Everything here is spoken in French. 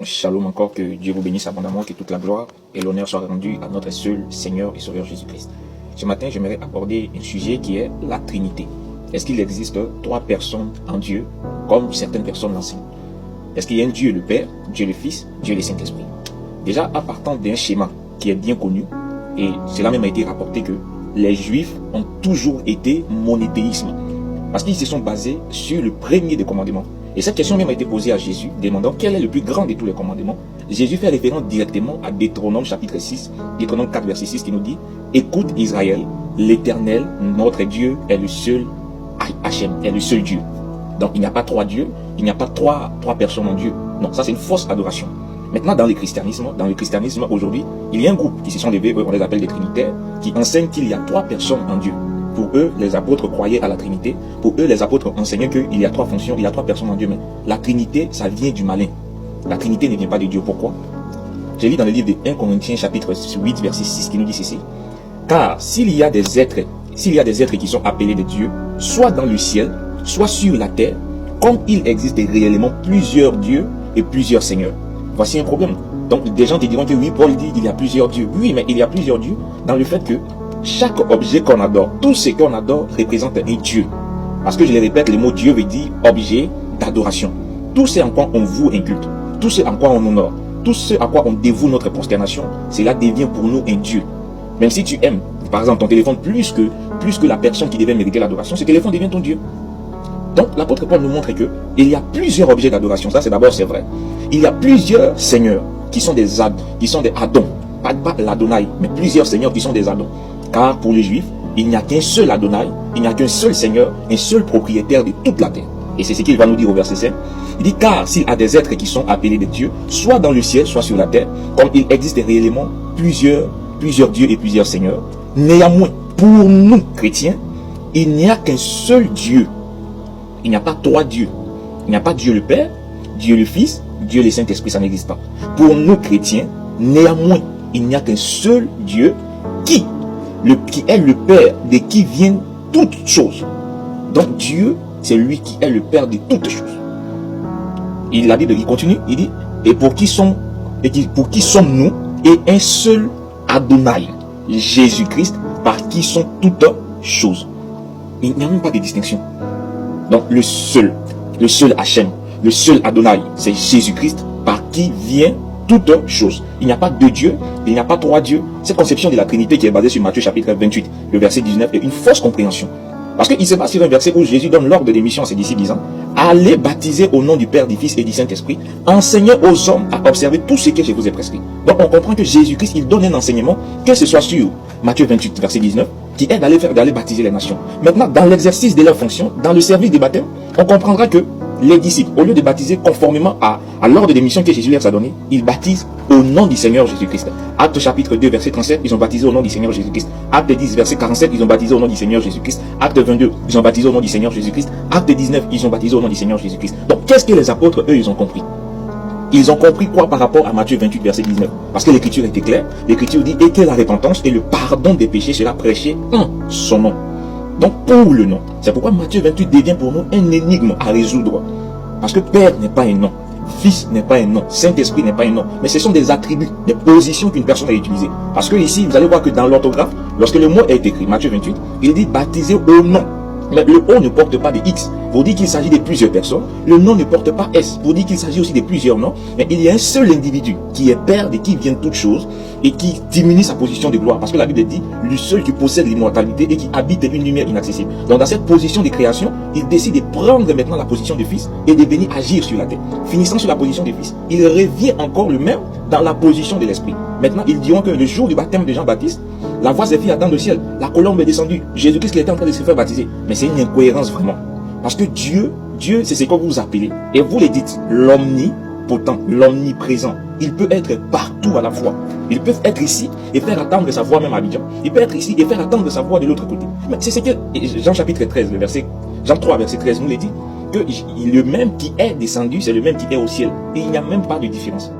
Shalom encore, que Dieu vous bénisse abondamment, que toute la gloire et l'honneur soient rendus à notre seul Seigneur et Sauveur Jésus-Christ. Ce matin, j'aimerais aborder un sujet qui est la Trinité. Est-ce qu'il existe trois personnes en Dieu, comme certaines personnes l'enseignent? Est-ce qu'il y a un Dieu le Père, Dieu le Fils, Dieu le Saint-Esprit? Déjà, à partant d'un schéma qui est bien connu, et cela même a été rapporté que les Juifs ont toujours été monothéisme, parce qu'ils se sont basés sur le premier des commandements. Et cette question même a été posée à Jésus, demandant quel est le plus grand de tous les commandements. Jésus fait référence directement à Deutéronome chapitre 6, Deutéronome 4 verset 6 qui nous dit: écoute Israël, l'Éternel, notre Dieu, est le seul Hachem, est le seul Dieu. Donc il n'y a pas trois dieux, il n'y a pas trois personnes en Dieu. Non, ça c'est une fausse adoration. Maintenant dans le christianisme aujourd'hui, il y a un groupe qui se sont levés, on les appelle des trinitaires, qui enseignent qu'il y a trois personnes en Dieu. Pour eux, les apôtres croyaient à la Trinité. Pour eux, les apôtres enseignaient qu'il y a trois fonctions, il y a trois personnes en Dieu. Mais la Trinité, ça vient du malin. La Trinité ne vient pas de Dieu. Pourquoi? J'ai lu dans le livre de 1 Corinthiens chapitre 8 verset 6 qui nous dit ceci: car s'il y a des êtres qui sont appelés de Dieu, soit dans le ciel, soit sur la terre, comme il existe réellement plusieurs dieux et plusieurs seigneurs. Voici un problème. Donc des gens te diront que oui, Paul dit qu'il y a plusieurs dieux. Oui, mais il y a plusieurs dieux dans le fait que chaque objet qu'on adore, tout ce qu'on adore représente un Dieu. Parce que je le répète, le mot Dieu veut dire objet d'adoration. Tout ce en quoi on voue un culte, tout ce en quoi on honore, tout ce à quoi on dévoue notre prosternation, cela devient pour nous un Dieu. Même si tu aimes, par exemple, ton téléphone plus que la personne qui devait mériter l'adoration, ce téléphone devient ton Dieu. Donc l'apôtre Paul nous montre que il y a plusieurs objets d'adoration. Ça c'est vrai. Il y a plusieurs seigneurs qui sont des Adons. Pas l'Adonai, mais plusieurs seigneurs qui sont des Adons. Car pour les Juifs, il n'y a qu'un seul Adonai, il n'y a qu'un seul Seigneur, un seul propriétaire de toute la terre. Et c'est ce qu'il va nous dire au verset 5. Il dit: car s'il y a des êtres qui sont appelés de Dieu, soit dans le ciel, soit sur la terre, comme il existe réellement plusieurs dieux et plusieurs seigneurs, néanmoins, pour nous chrétiens, il n'y a qu'un seul Dieu. Il n'y a pas trois dieux. Il n'y a pas Dieu le Père, Dieu le Fils, Dieu le Saint-Esprit, ça n'existe pas. Pour nous chrétiens, néanmoins, il n'y a qu'un seul Dieu qui est le Père de qui viennent toutes choses. Donc Dieu, c'est lui qui est le Père de toutes choses. La Bible, il continue, il dit: et pour qui sommes-nous? Et un seul Adonai, Jésus-Christ, par qui sont toutes choses. Il n'y a même pas de distinction. Donc le seul Hachem, le seul Adonai, c'est Jésus-Christ, par qui vient toutes choses. Il n'y a pas deux dieux, il n'y a pas trois dieux. Cette conception de la Trinité qui est basée sur Matthieu chapitre 28, le verset 19, est une fausse compréhension. Parce qu'il se base sur un verset où Jésus donne l'ordre de mission à ses disciples disant: allez baptiser au nom du Père, du Fils et du Saint-Esprit, enseignez aux hommes à observer tout ce que je vous ai prescrit. Donc on comprend que Jésus-Christ, il donne un enseignement, que ce soit sur Matthieu 28, verset 19, qui est d'aller baptiser les nations. Maintenant, dans l'exercice de leur fonction, dans le service des baptêmes, on comprendra que les disciples, au lieu de baptiser conformément à l'ordre des missions que Jésus leur a donné, ils baptisent au nom du Seigneur Jésus-Christ. Acte chapitre 2, verset 37, ils ont baptisé au nom du Seigneur Jésus-Christ. Acte 10, verset 47, ils ont baptisé au nom du Seigneur Jésus-Christ. Acte 22, ils ont baptisé au nom du Seigneur Jésus-Christ. Acte 19, ils ont baptisé au nom du Seigneur Jésus-Christ. Donc, qu'est-ce que les apôtres, eux, ils ont compris? Ils ont compris quoi par rapport à Matthieu 28, verset 19? Parce que l'écriture était claire. L'écriture dit: et que la repentance et le pardon des péchés sera prêché en son nom. Donc, pour le nom. C'est pourquoi Matthieu 28 devient pour nous un énigme à résoudre. Parce que Père n'est pas un nom, Fils n'est pas un nom, Saint-Esprit n'est pas un nom, mais ce sont des attributs, des positions qu'une personne a utilisées. Parce que ici, vous allez voir que dans l'orthographe, lorsque le mot est écrit, Matthieu 28, il dit baptisé au nom. Mais le O ne porte pas de X, pour dire qu'il s'agit de plusieurs personnes. Le nom ne porte pas S, pour dire qu'il s'agit aussi de plusieurs noms. Mais il y a un seul individu qui est Père, de qui viennent toutes choses, et qui diminue sa position de gloire. Parce que la Bible dit: le seul qui possède l'immortalité et qui habite une lumière inaccessible. Donc dans cette position de création, il décide de prendre maintenant la position de Fils et de venir agir sur la terre. Finissant sur la position de Fils, il revient encore le même dans la position de l'Esprit. Maintenant, ils diront que le jour du baptême de Jean-Baptiste, la voix s'est fit attendre le ciel, la colombe est descendue, Jésus-Christ était en train de se faire baptiser. Mais c'est une incohérence vraiment. Parce que Dieu, c'est ce que vous appelez, et vous le dites, l'omnipotent, l'omniprésent. Il peut être partout à la fois. Il peut être ici et faire attendre sa voix même à Abidjan. Il peut être ici et faire attendre sa voix de l'autre côté. Mais c'est ce que Jean chapitre 13, Jean 3, verset 13 nous le dit, que le même qui est descendu, c'est le même qui est au ciel. Et il n'y a même pas de différence.